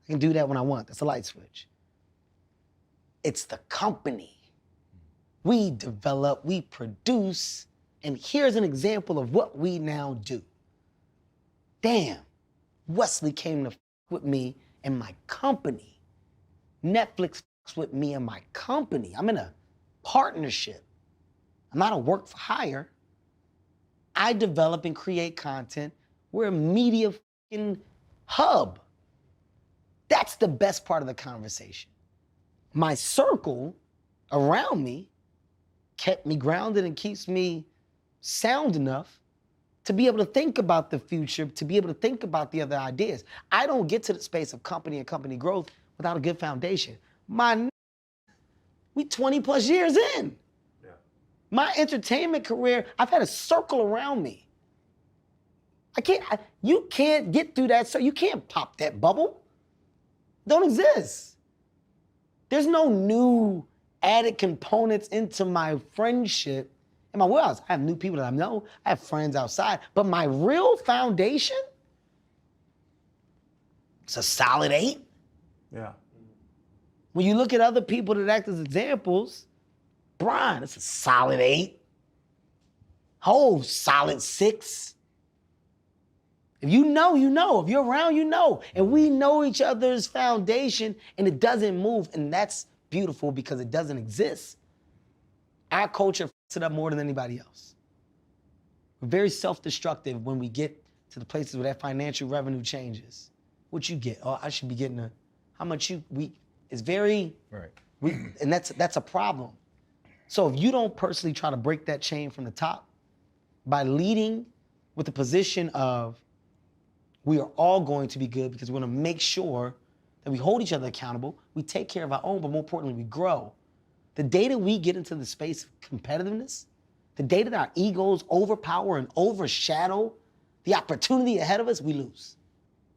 I can do that when I want. That's a light switch. It's the company. We develop, we produce, and here's an example of what we now do. Damn, Wesley came to with me and my company. Netflix with me and my company. I'm in a partnership. I'm not a work for hire. I develop and create content. We're a media hub. That's the best part of the conversation. My circle around me kept me grounded and keeps me sound enough to be able to think about the future, to be able to think about the other ideas. I don't get to the space of company and company growth without a good foundation. We 20 plus years in. Yeah. My entertainment career, I've had a circle around me. You can't get through that, so you can't pop that bubble. Don't exist. There's no new added components into my friendship and my wheelhouse. I have new people that I know. I have friends outside. But my real foundation, it's a solid 8. Yeah. When you look at other people that act as examples, Brian, it's a solid 8. Hov, solid 6. If you know, you know. If you're around, you know. And we know each other's foundation and it doesn't move. And that's beautiful because it doesn't exist. Our culture fucks it up more than anybody else. We're very self-destructive when we get to the places where that financial revenue changes. What you get? Oh, I should be getting how much it's very, right. And that's a problem. So if you don't personally try to break that chain from the top by leading with the position of we are all going to be good because we're going to make sure that we hold each other accountable, we take care of our own, but more importantly, we grow. The day that we get into the space of competitiveness, the day that our egos overpower and overshadow the opportunity ahead of us, we lose.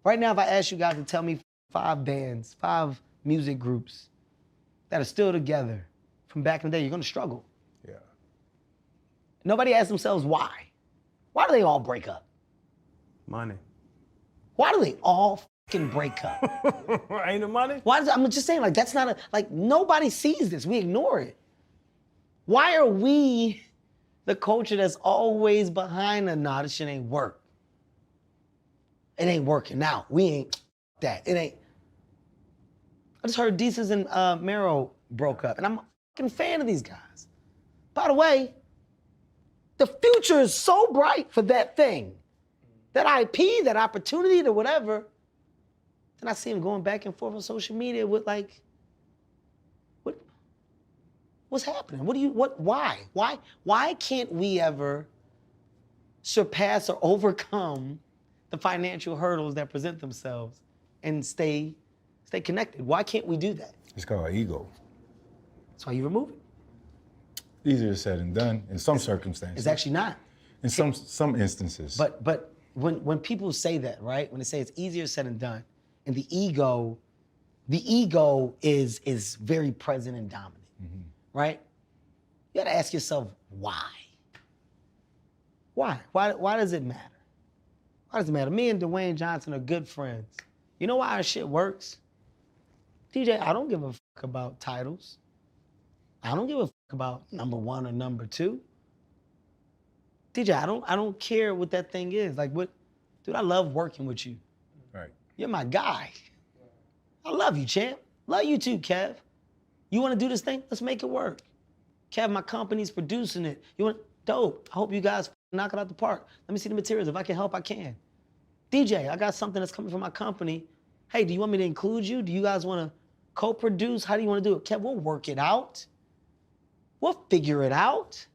Right now, if I ask you guys to tell me 5 bands, 5 music groups that are still together from back in the day, you're going to struggle. Yeah. Nobody asks themselves why. Why do they all break up? Money. Why do they all fucking break up? Ain't the money? I'm just saying, that's not nobody sees this. We ignore it. Why are we the culture that's always behind nah, this shit ain't work. It ain't working now. We ain't that. It ain't. I just heard Desus and Mero broke up, and I'm a fucking fan of these guys. By the way, the future is so bright for that thing. That IP, that opportunity, that whatever. Then I see him going back and forth on social media with what's happening? Why can't we ever surpass or overcome the financial hurdles that present themselves and stay connected? Why can't we do that? It's called ego. That's why you remove it. Easier said than done in some circumstances. It's actually not. In some instances. But when people say that, right? When they say it's easier said than done, and the ego is very present and dominant, right? You gotta ask yourself, why? Why? Why does it matter? Why does it matter? Me and Dwayne Johnson are good friends. You know why our shit works? DJ, I don't give a fuck about titles. I don't give a fuck about number 1 or number 2. DJ, I don't care what that thing is. Dude, I love working with you. Right. You're my guy. I love you, champ. Love you too, Kev. You want to do this thing? Let's make it work. Kev, my company's producing it. Dope. I hope you guys knock it out the park. Let me see the materials. If I can help, I can. DJ, I got something that's coming from my company. Hey, do you want me to include you? Do you guys want to co-produce? How do you want to do it? Kev, we'll work it out. We'll figure it out.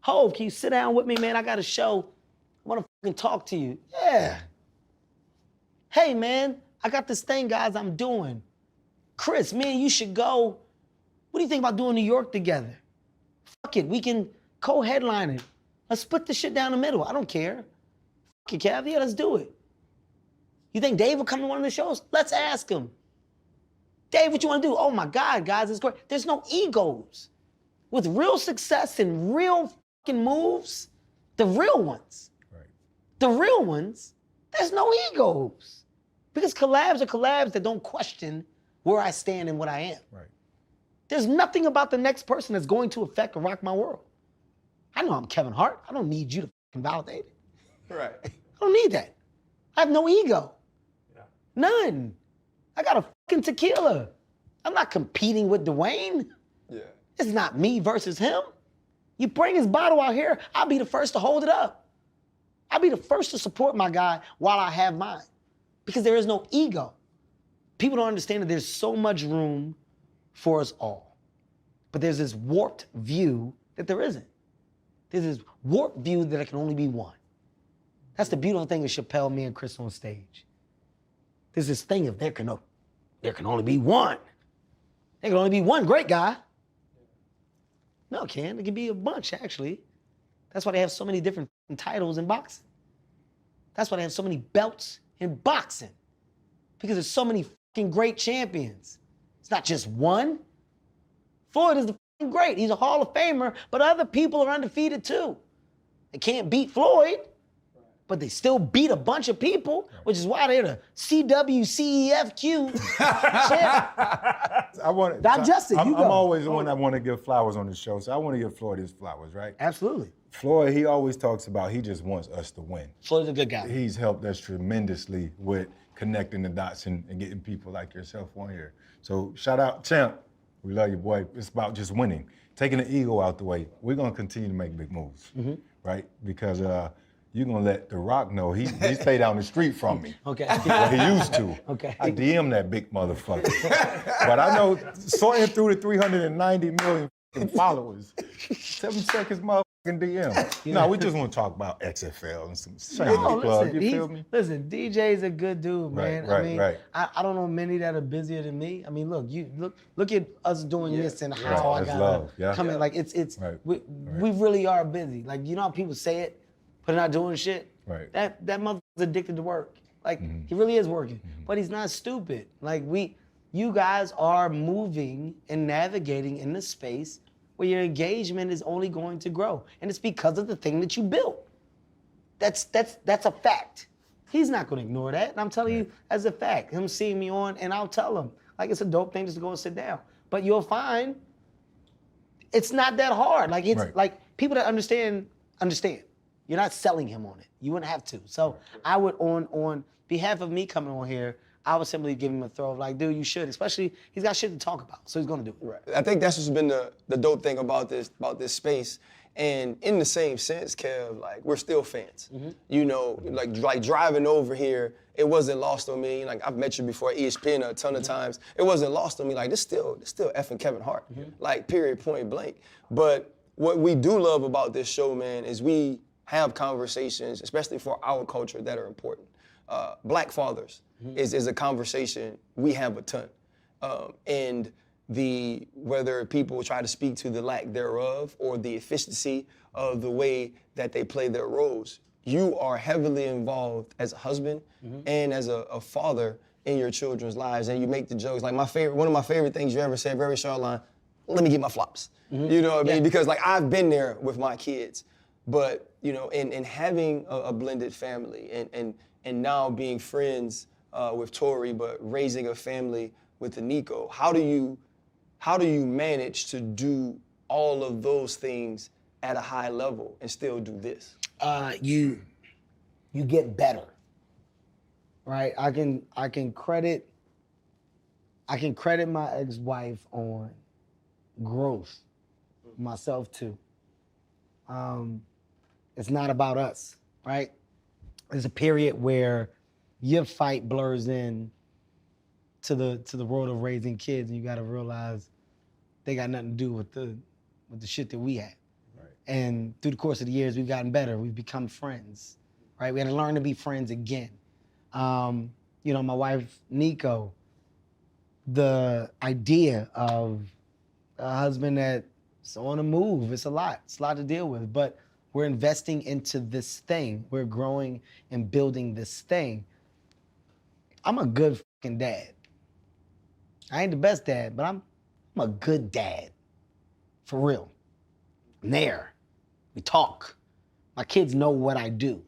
Hov, can you sit down with me, man? I got a show. I want to fucking talk to you. Yeah. Hey, man, I got this thing, guys, I'm doing. Chris, man, you should go. What do you think about doing New York together? Fuck it, we can co-headline it. Let's split this shit down the middle. I don't care. Fuck it, Cav, yeah, let's do it. You think Dave will come to one of the shows? Let's ask him. Dave, what you want to do? Oh my God, guys, it's great. There's no egos. With real success and real fucking moves, the real ones, the real ones, there's no egos. Because collabs are collabs that don't question where I stand and what I am. Right. There's nothing about the next person that's going to affect or rock my world. I know I'm Kevin Hart. I don't need you to fucking validate it. Right. I don't need that. I have no ego. Yeah. None. I got a fucking tequila. I'm not competing with Dwayne. Yeah. It's not me versus him. You bring his bottle out here, I'll be the first to hold it up. I'll be the first to support my guy while I have mine. Because there is no ego. People don't understand that there's so much room for us all. But there's this warped view that there isn't. There's this warped view that it can only be one. That's the beautiful thing of Chappelle, me, and Chris on stage. There's this thing of there can only be one. There can only be one great guy. No, it can't. It can be a bunch, actually. That's why they have so many different titles in boxing. That's why they have so many belts in boxing. Because there's so many fucking great champions. It's not just one. Floyd is the fucking great. He's a Hall of Famer, but other people are undefeated too. They can't beat Floyd, but they still beat a bunch of people, which is why they're the CWCEFQ champ. I want Digest it, I'm you go. always the one that want to give flowers on the show, so I want to give Floyd his flowers, right? Absolutely. Floyd, he always talks about he just wants us to win. Floyd's a good guy. He's helped us tremendously with connecting the dots and getting people like yourself on here. So shout out, champ. We love you, boy. It's about just winning, taking the ego out the way. We're gonna continue to make big moves, right? Because you're gonna let The Rock know he stay down the street from me. Okay. Well, he used to. Okay. I DM that big motherfucker. But I know sorting through the 390 million followers, 7 seconds motherfucking DM. No, we just want to talk about XFL and some shameless plug. You feel me? Listen, DJ's a good dude, man. Right, I mean, right. I don't know many that are busier than me. I mean, look at us doing this and how I That's got love, yeah. come in. Like it's Right, we really are busy. Like you know how people say it, but they're not doing shit. Right. That motherfucker's addicted to work. Like he really is working, but he's not stupid. Like you guys are moving and navigating in this space where your engagement is only going to grow. And it's because of the thing that you built. That's a fact. He's not gonna ignore that. And I'm telling you as a fact. Him seeing me on, and I'll tell him, like it's a dope thing just to go and sit down. But you'll find it's not that hard. Like it's like people that understand. You're not selling him on it. You wouldn't have to. So I would on behalf of me coming on here, I would simply give him a throw of like, dude, you should, especially he's got shit to talk about, so he's gonna do it. Right. I think that's what's been the dope thing about this space. And in the same sense, Kev, like we're still fans. You know, like driving over here, it wasn't lost on me. Like I've met you before at ESPN a ton of times. It wasn't lost on me. Like this still effing Kevin Hart. Like period, point blank. But what we do love about this show, man, is we have conversations, especially for our culture, that are important. Black fathers is a conversation we have a ton. And whether people try to speak to the lack thereof or the efficiency of the way that they play their roles, you are heavily involved as a husband and as a father in your children's lives. And you make the jokes. Like one of my favorite things you ever said, very short line, let me get my flops. You know what I mean? Because like I've been there with my kids. But, you know, in having a blended family and now being friends with Tori, but raising a family with Nico, how do you manage to do all of those things at a high level and still do this? You get better, right? I can credit my ex-wife on growth, myself too. It's not about us, right? There's a period where your fight blurs in to the world of raising kids, and you gotta realize they got nothing to do with the shit that we had. Right. And through the course of the years, we've gotten better. We've become friends, right? We had to learn to be friends again. You know, my wife, Nico, the idea of a husband that's on the move, it's a lot to deal with, but we're investing into this thing. We're growing and building this thing. I'm a good fucking dad. I ain't the best dad, but I'm a good dad. For real. I'm there. We talk. My kids know what I do.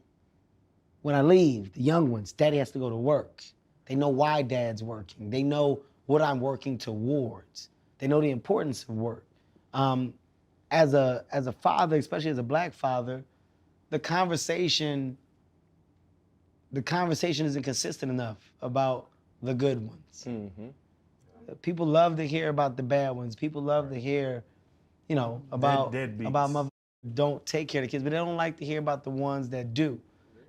When I leave, the young ones, daddy has to go to work. They know why dad's working. They know what I'm working towards. They know the importance of work. As a father, especially as a black father, the conversation isn't consistent enough about the good ones. People love to hear about the bad ones. People love to hear, about Deadbeats. mother don't take care of the kids, but they don't like to hear about the ones that do.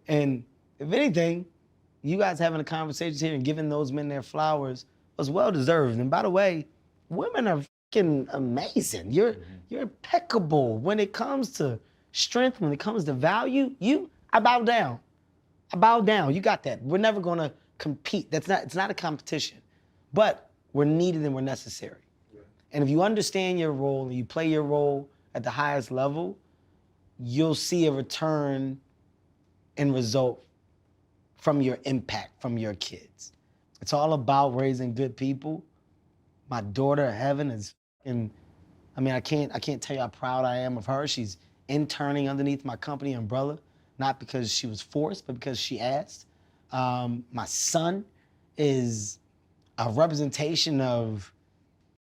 And if anything, you guys having a conversation here and giving those men their flowers was well deserved. And by the way, women are fucking amazing. You're impeccable when it comes to strength, when it comes to value. I bow down. I bow down. You got that. We're never gonna compete. It's not a competition. But we're needed and we're necessary. And if you understand your role and you play your role at the highest level, you'll see a return and result from your impact from your kids. It's all about raising good people. My daughter, Heaven, is I can't tell you how proud I am of her. She's interning underneath my company umbrella, not because she was forced, but because she asked. My son is a representation of